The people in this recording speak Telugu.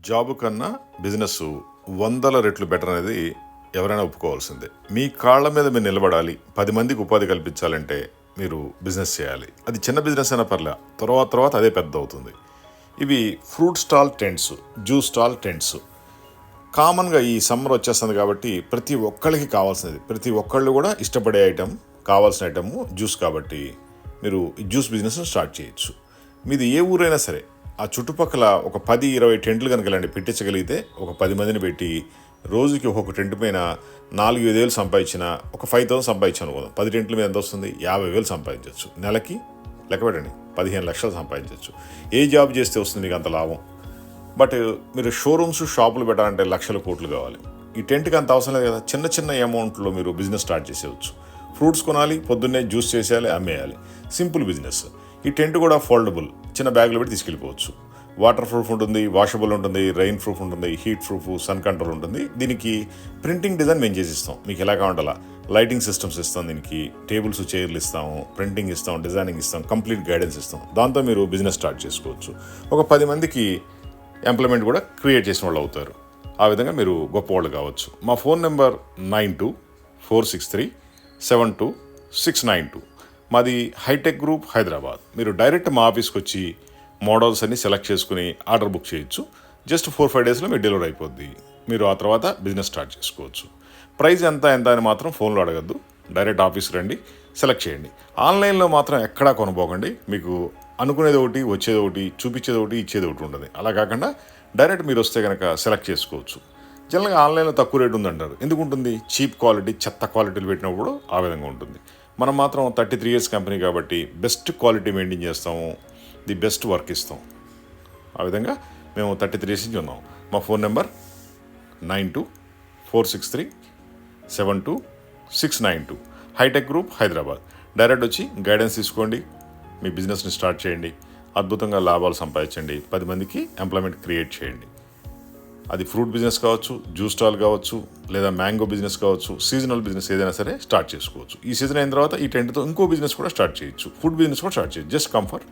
జాబ్ కన్నా బిజినెస్ వందల రెట్లు బెటర్ అనేది ఎవరైనా ఒప్పుకోవాల్సిందే. మీ కాళ్ళ మీద మీరు నిలబడాలి, 10 మందికి ఉపాధి కల్పించాలంటే మీరు బిజినెస్ చేయాలి. అది చిన్న బిజినెస్ అయినా పర్లే, తర్వాత అదే పెద్ద అవుతుంది. ఇవి fruit stall tents, juice stall tents. కామన్గా ఈ సమ్మర్ వచ్చేస్తుంది కాబట్టి ప్రతి ఒక్కళ్ళకి కావాల్సినది, ప్రతి ఒక్కళ్ళు కూడా ఇష్టపడే ఐటెం, కావాల్సిన ఐటమ్ జ్యూస్. కాబట్టి మీరు ఈ జ్యూస్ బిజినెస్ స్టార్ట్ చేయొచ్చు. మీది ఏ ఊరైనా సరే, ఆ చుట్టుపక్కల ఒక 10-20 టెంట్లు కనుక ఇలాంటి పెట్టించగలిగితే, ఒక 10 మందిని పెట్టి రోజుకి ఒక్కొక్క టెంట్ పైన 4-5 వేలు సంపాదించిన, ఒక 5,000 సంపాదించాను అనుకుందాం. 10 టెంట్ల మీద ఎంత వస్తుంది? 50,000 సంపాదించవచ్చు. నెలకి లెక్క పెట్టండి, 15 లక్షలు సంపాదించవచ్చు. ఏ జాబ్ చేస్తే వస్తుంది మీకు అంత లాభం? బట్ మీరు షోరూమ్స్, షాపులు పెట్టాలంటే లక్షల కోట్లు కావాలి. ఈ టెంట్కి అంత అవసరం లేదు కదా. చిన్న అమౌంట్లో మీరు బిజినెస్ స్టార్ట్ చేసేవచ్చు. ఫ్రూట్స్ కొనాలి, పొద్దున్నే జ్యూస్ చేసేయాలి, అమ్మేయాలి. Simple business. ఈ టెంట్ కూడా ఫోల్డబుల్, చిన్న బ్యాగ్లో పెట్టి తీసుకెళ్ళిపోవచ్చు. వాటర్ ప్రూఫ్ ఉంటుంది, వాషబుల్ ఉంటుంది, రెయిన్ ప్రూఫ్ ఉంటుంది, హీట్ ప్రూఫ్, సన్ కంట్రోల్ ఉంటుంది. దీనికి ప్రింటింగ్ డిజైన్ మేము చేసిస్తాం. మీకు ఎలా కావాలంటే లైటింగ్ సిస్టమ్స్ ఇస్తాం, దీనికి టేబుల్స్, చైర్లు ఇస్తాము, ప్రింటింగ్ ఇస్తాం, డిజైనింగ్ ఇస్తాం, కంప్లీట్ గైడెన్స్ ఇస్తాం. దాంతో మీరు బిజినెస్ స్టార్ట్ చేసుకోవచ్చు. ఒక 10 మందికి ఎంప్లాయ్మెంట్ కూడా క్రియేట్ చేసిన వాళ్ళు అవుతారు. ఆ విధంగా మీరు గొప్పవాళ్ళు కావచ్చు. మా ఫోన్ నెంబర్ 9246372692. మాది హైటెక్ గ్రూప్, హైదరాబాద్. మీరు డైరెక్ట్ మా ఆఫీస్కి వచ్చి మోడల్స్ అన్ని సెలెక్ట్ చేసుకుని ఆర్డర్ బుక్ చేయొచ్చు. జస్ట్ 4-5 డేస్లో మీరు డెలివరీ అయిపోద్ది. మీరు ఆ తర్వాత బిజినెస్ స్టార్ట్ చేసుకోవచ్చు. ప్రైస్ ఎంత అని మాత్రం ఫోన్లో అడగద్దు. డైరెక్ట్ ఆఫీస్కి రండి, సెలెక్ట్ చేయండి. ఆన్లైన్లో మాత్రం ఎక్కడా కొనబోకండి. మీకు అనుకునేది ఒకటి, వచ్చేది ఒకటి, చూపించేది ఒకటి, ఇచ్చేది ఒకటి ఉంటుంది. అలా కాకుండా డైరెక్ట్ మీరు వస్తే కనుక సెలెక్ట్ చేసుకోవచ్చు. జనరల్గా ఆన్లైన్లో తక్కువ రేటు ఉందంటారు. ఎందుకు ఉంటుంది? చీప్ క్వాలిటీ, చెత్త క్వాలిటీలు పెట్టినప్పుడు ఆ విధంగా ఉంటుంది. మనం మాత్రం 33 years కంపెనీ కాబట్టి బెస్ట్ క్వాలిటీ మెయింటైన్ చేస్తాము, ది బెస్ట్ వర్క్ ఇస్తాం. ఆ విధంగా మేము 33 years నుంచి ఉన్నాం. మా phone number 9246372692. Hi tech group, Hyderabad. Direct వచ్చి గైడెన్స్ తీసుకోండి, మీ బిజినెస్ని స్టార్ట్ చేయండి, అద్భుతంగా లాభాలు సంపాదించండి, 10 మందికి ఎంప్లాయ్మెంట్ క్రియేట్ చేయండి. అది ఫ్రూట్ బిజినెస్ కావచ్చు, జ్యూస్ స్టాల్ కావచ్చు, లేదా మ్యాంగో బిజినెస్ కావచ్చు, సీజనల్ బిజినెస్ ఏదైనా సరే స్టార్ట్ చేసుకోవచ్చు. ఈ సీజన్ అయిన తర్వాత ఈ టెంట్తో ఇంకో బిజినెస్ కూడా స్టార్ట్ చేయొచ్చు, ఫుడ్ బిజినెస్ కూడా స్టార్ట్ చేయొచ్చు. Just come for